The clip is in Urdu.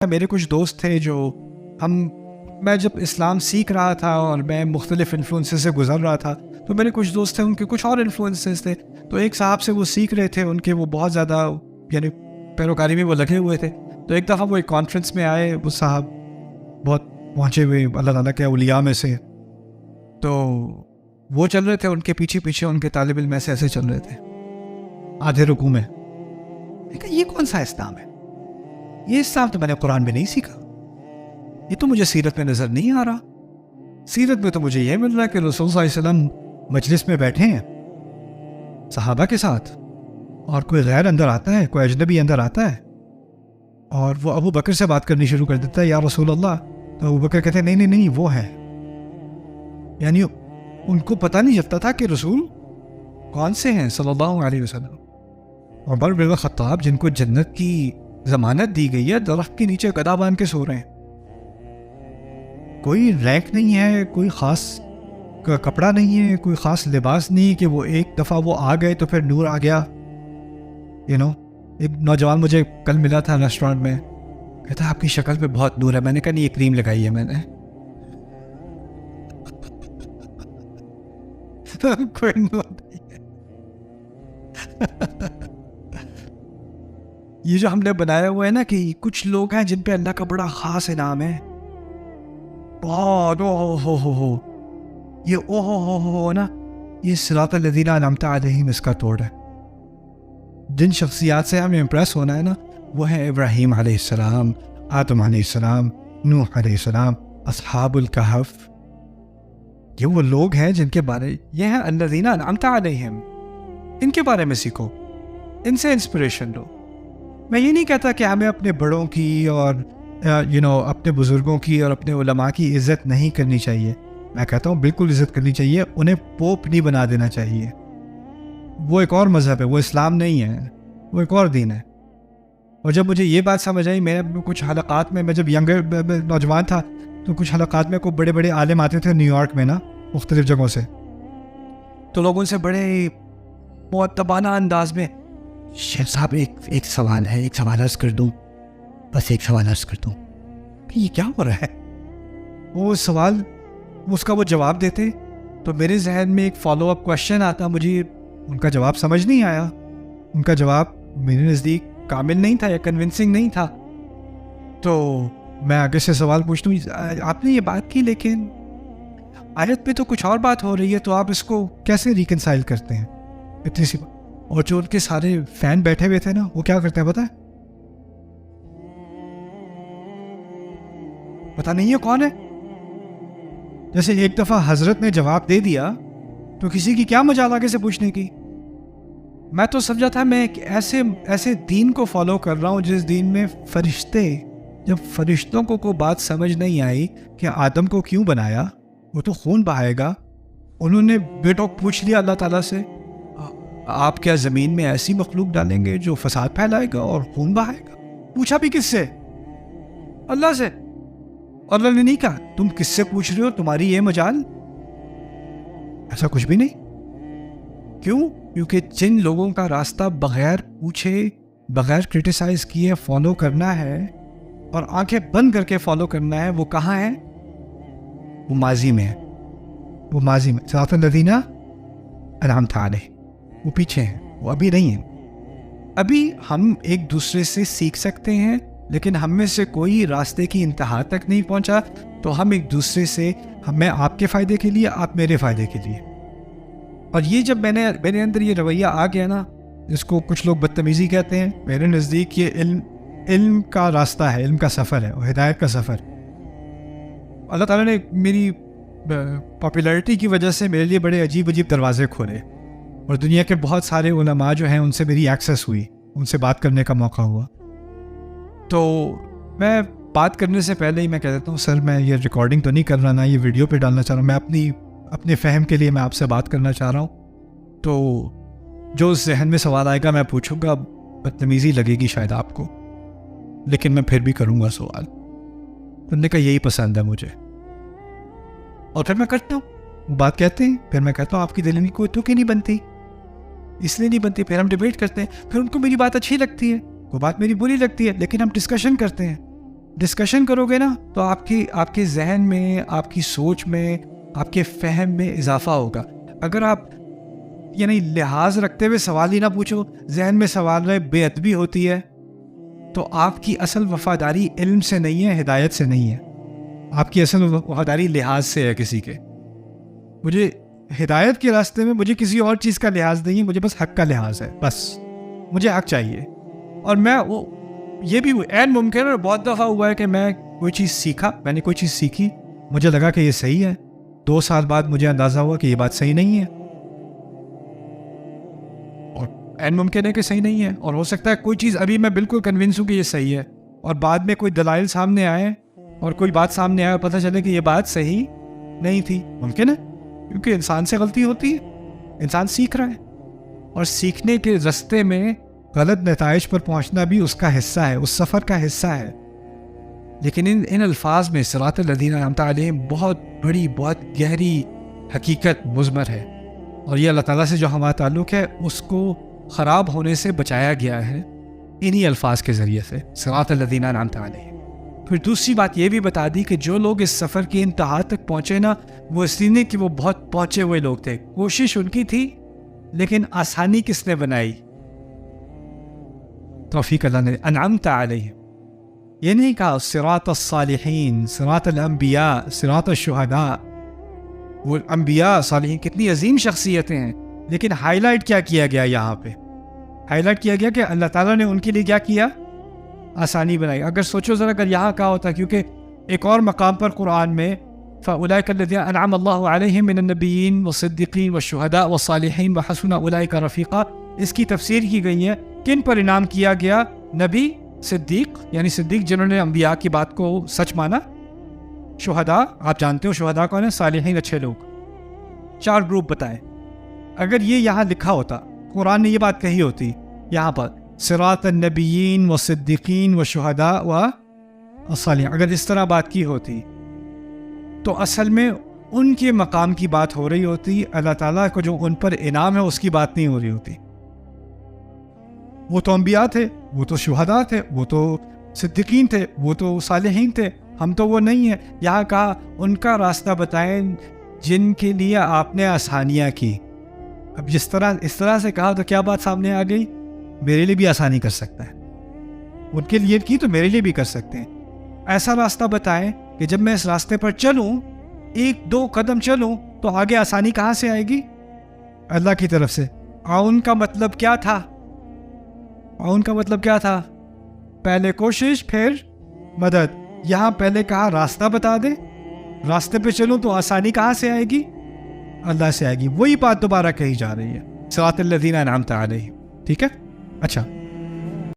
میرے کچھ دوست تھے جو میں جب اسلام سیکھ رہا تھا اور میں مختلف انفلوئنسز سے گزر رہا تھا تو میرے کچھ دوست تھے، ان کے کچھ اور انفلوئنسز تھے. تو ایک صاحب سے وہ سیکھ رہے تھے، ان کے وہ بہت زیادہ یعنی پیروکاری میں وہ لگے ہوئے تھے. تو ایک دفعہ وہ ایک کانفرنس میں آئے، وہ صاحب بہت پہنچے ہوئے اللہ تعالیٰ کے اولیاء میں سے. تو وہ چل رہے تھے، ان کے پیچھے پیچھے ان کے طالب علم ایسے چل رہے تھے آدھے رکوع میں. یہ کون سا اسلام ہے؟ یہ اسلام تو میں نے قرآن میں نہیں سیکھا، یہ تو مجھے سیرت میں نظر نہیں آ رہا. سیرت میں تو مجھے یہ مل رہا ہے کہ رسول صلی اللہ علیہ وسلم مجلس میں بیٹھے ہیں صحابہ کے ساتھ، اور کوئی غیر اندر آتا ہے، کوئی اجنبی اندر آتا ہے اور وہ ابو بکر سے بات کرنی شروع کر دیتا ہے، یا رسول اللہ. تو ابو بکر کہتے ہیں نہیں وہ ہے. یعنی ان کو پتہ نہیں چلتا تھا کہ رسول کون سے ہیں صلی اللہ علیہ وسلم. عمر بن خطاب جن کو جنت کی ضمانت دی گئی ہے، درخت کے نیچے گدا باندھ کے سو رہے ہیں. کوئی رینک نہیں ہے، کوئی خاص کپڑا نہیں ہے، کوئی خاص لباس نہیں کہ وہ ایک دفعہ وہ آ گئے تو پھر نور آ گیا. ایک نوجوان مجھے کل ملا تھا ریسٹورینٹ میں، کہتا آپ کی شکل پہ بہت نور ہے. میں نے کہا نہیں، یہ کریم لگائی ہے میں نے. کوئی نور نہیں ہے. یہ جو ہم نے بنایا ہوا ہے نا کہ کچھ لوگ ہیں جن پہ اللہ کا بڑا خاص انعام ہے، بہت یہ نا، یہ صراط الذین انعمت علیہم اس کا توڑ ہے. جن شخصیات سے ہمیں امپریس ہونا ہے نا، وہ ہیں ابراہیم علیہ السلام، آدم علیہ السلام، نوح علیہ السلام، اصحاب الکہف. یہ وہ لوگ ہیں جن کے بارے، یہ ہیں الذین انعمت علیہم. ان کے بارے میں سیکھو، ان سے انسپریشن لو. میں یہ نہیں کہتا کہ ہمیں اپنے بڑوں کی اور اپنے بزرگوں کی اور اپنے علماء کی عزت نہیں کرنی چاہیے. میں کہتا ہوں بالکل عزت کرنی چاہیے. انہیں پوپ نہیں بنا دینا چاہیے. وہ ایک اور مذہب ہے، وہ اسلام نہیں ہے، وہ ایک اور دین ہے. اور جب مجھے یہ بات سمجھ آئی، میں کچھ حلقات میں جب نوجوان تھا تو کچھ حلقات میں کوئی بڑے بڑے عالم آتے تھے نیو یارک میں نا، مختلف جگہوں سے. تو لوگوں سے بڑے مؤدبانہ انداز میں، شیخ صاحب ایک سوال ہے، ایک سوال عرض کر دوں، بس ایک سوال عرض کر دوں. کہ یہ کیا ہو رہا ہے؟ وہ سوال، اس کا وہ جواب دیتے تو میرے ذہن میں ایک فالو اپ کوشچن آتا. مجھے ان کا جواب سمجھ نہیں آیا، ان کا جواب میرے نزدیک کامل نہیں تھا یا کنونسنگ نہیں تھا. تو میں آگے سے سوال پوچھتا ہوں، آپ نے یہ بات کی لیکن آیت میں تو کچھ اور بات ہو رہی ہے، تو آپ اس کو کیسے ریکنسائل کرتے ہیں؟ اتنی سی بات. اور جو ان کے سارے فین بیٹھے ہوئے تھے نا، وہ کیا کرتے ہیں پتہ نہیں ہے کون ہے. جیسے ایک دفعہ حضرت نے جواب دے دیا تو کسی کی کیا مجال آگے سے پوچھنے کی. میں تو سمجھا تھا میں ایک ایسے دین کو فالو کر رہا ہوں جس دین میں جب فرشتوں کو کوئی بات سمجھ نہیں آئی کہ آدم کو کیوں بنایا، وہ تو خون بہائے گا. انہوں نے بیٹوں پوچھ لیا اللہ تعالیٰ سے، آپ کیا زمین میں ایسی مخلوق ڈالیں گے جو فساد پھیلائے گا اور خون بہائے گا؟ پوچھا بھی کس سے؟ اللہ سے. اور اللہ نے نہیں کہا تم کس سے پوچھ رہے ہو، تمہاری یہ مجال؟ ایسا کچھ بھی نہیں. کیوں؟ کیونکہ جن لوگوں کا راستہ بغیر پوچھے، بغیر کرٹیسائز کیے فالو کرنا ہے اور آنکھیں بند کر کے فالو کرنا ہے، وہ کہاں ہے؟ وہ ماضی میں ہے. وہ ماضی میں صراط الذین انعمت علیہم، وہ پیچھے ہیں، وہ ابھی نہیں ہیں. ابھی ہم ایک دوسرے سے سیکھ سکتے ہیں، لیکن ہم میں سے کوئی راستے کی انتہا تک نہیں پہنچا. تو ہم ایک دوسرے سے، میں آپ کے فائدے کے لیے، آپ میرے فائدے کے لیے. اور یہ جب میرے اندر یہ رویہ آ گیا نا، جس کو کچھ لوگ بدتمیزی کہتے ہیں، میرے نزدیک یہ علم کا راستہ ہے، علم کا سفر ہے، اور ہدایت کا سفر. اللہ تعالیٰ نے میری پاپولیرٹی کی وجہ سے میرے لیے بڑے عجیب دروازے کھولے، اور دنیا کے بہت سارے علماء جو ہیں ان سے میری ایکسیس ہوئی، ان سے بات کرنے کا موقع ہوا. تو میں بات کرنے سے پہلے ہی میں کہہ دیتا ہوں، سر میں یہ ریکارڈنگ تو نہیں کر رہا، نہ یہ ویڈیو پہ ڈالنا چاہ رہا ہوں، میں اپنے فہم کے لیے میں آپ سے بات کرنا چاہ رہا ہوں. تو جو ذہن میں سوال آئے گا میں پوچھوں گا. بدتمیزی لگے گی شاید آپ کو، لیکن میں پھر بھی کروں گا سوال. سننے کا یہی پسند ہے مجھے، اور پھر میں کرتا ہوں. وہ بات کہتے ہیں، پھر میں کہتا ہوں آپ کی دل میں کوئی تو نہیں بنتی، اس لیے نہیں بنتی. پھر ہم ڈیبیٹ کرتے ہیں، پھر ان کو میری بات اچھی لگتی ہے، کوئی بات میری بری لگتی ہے، لیکن ہم ڈسکشن کرتے ہیں. ڈسکشن کرو گے نا تو آپ کے ذہن میں، آپ کی سوچ میں، آپ کے فہم میں اضافہ ہوگا. اگر آپ یعنی لحاظ رکھتے ہوئے سوال ہی نہ پوچھو، ذہن میں سوال رہے، بے ادبی ہوتی ہے، تو آپ کی اصل وفاداری علم سے نہیں ہے، ہدایت سے نہیں ہے. آپ کی اصل وفاداری لحاظ سے ہے کسی کے. مجھے ہدایت کے راستے میں مجھے کسی اور چیز کا لحاظ نہیں ہے، مجھے بس حق کا لحاظ ہے. بس مجھے حق چاہیے. اور میں وہ یہ بھی عین ممکن ہے، اور بہت دفعہ ہوا ہے کہ میں کوئی چیز سیکھا، میں نے کوئی چیز سیکھی، مجھے لگا کہ یہ صحیح ہے، 2 سال بعد مجھے اندازہ ہوا کہ یہ بات صحیح نہیں ہے. اور عین ممکن ہے کہ صحیح نہیں ہے، اور ہو سکتا ہے کوئی چیز ابھی میں بالکل کنونس ہوں کہ یہ صحیح ہے، اور بعد میں کوئی دلائل سامنے آئے اور کوئی بات سامنے آئے اور پتہ چلے کہ یہ بات صحیح نہیں تھی. ممکن ہے، کیونکہ انسان سے غلطی ہوتی ہے، انسان سیکھ رہا ہے، اور سیکھنے کے رستے میں غلط نتائج پر پہنچنا بھی اس کا حصہ ہے، اس سفر کا حصہ ہے. لیکن ان الفاظ میں صراط الذین انعمت علیہم بہت بڑی، بہت گہری حقیقت مضمر ہے، اور یہ اللہ تعالیٰ سے جو ہمارا تعلق ہے اس کو خراب ہونے سے بچایا گیا ہے انہی الفاظ کے ذریعے سے، صراط الذین انعمت علیہم. پھر دوسری بات یہ بھی بتا دی کہ جو لوگ اس سفر کی انتہا تک پہنچے نا، وہ اس لیے کہ وہ بہت پہنچے ہوئے لوگ تھے. کوشش ان کی تھی، لیکن آسانی کس نے بنائی؟ توفیق اللہ نے. انعمت علیہم یہ نہیں کہا صراط الصالحین، صراط الانبیاء، صراط الشہداء. وہ انبیاء صالحین کتنی عظیم شخصیتیں ہیں، لیکن ہائی لائٹ کیا کیا گیا یہاں پہ؟ ہائی لائٹ کیا گیا کہ اللہ تعالیٰ نے ان کے لیے کیا کیا؟ آسانی بنائی. اگر سوچو ذرا، اگر یہاں کہا ہوتا، کیونکہ ایک اور مقام پر قرآن میں فَأُولَئِكَ الَّذِينَ أَنْعَمَ اللَّهُ عَلَيْهِم مِّنَ النَّبِيِّينَ وَالصِّدِّيقِينَ وَالشُّهَدَاءِ وَالصَّالِحِينَ وَحَسُنَ أُولَئِكَ رَفِيقًا، اس کی تفسیر کی گئی ہے کن پر انعام کیا گیا؟ نبی، صدیق یعنی صدیق جنہوں نے انبیاء کی بات کو سچ مانا، شہداء آپ جانتے ہو شہداء کون ہیں، صالحین اچھے لوگ. 4 گروپ بتائے. اگر یہ یہاں لکھا ہوتا، قرآن نے یہ بات کہی ہوتی یہاں پر صراط النبیین والصدیقین والشہداء والصالحین، اگر اس طرح بات کی ہوتی تو اصل میں ان کے مقام کی بات ہو رہی ہوتی، اللہ تعالیٰ کو جو ان پر انعام ہے اس کی بات نہیں ہو رہی ہوتی. وہ تو انبیاء تھے، وہ تو شہداء تھے، وہ تو صدیقین تھے، وہ تو صالحین تھے، ہم تو وہ نہیں ہیں. یہاں کہا ان کا راستہ بتائیں جن کے لیے آپ نے آسانیاں کی. اب اس طرح سے کہا تو کیا بات سامنے آ گئی؟ میرے لیے بھی آسانی کر سکتا ہے، ان کے لیے کی تو میرے لیے بھی کر سکتے ہیں. ایسا راستہ بتائیں کہ جب میں اس راستے پر چلوں، 1-2 قدم چلوں، تو آگے آسانی کہاں سے آئے گی؟ اللہ کی طرف سے. عون کا مطلب کیا تھا؟ عون کا مطلب کیا تھا؟ پہلے کوشش پھر مدد. یہاں پہلے کہا راستہ بتا دے، راستے پہ چلوں تو آسانی کہاں سے آئے گی؟ اللہ سے آئے گی. وہی بات دوبارہ کہی جا رہی ہے، صراط الذین انعمت علیہم. ٹھیک ہے؟ اچھا،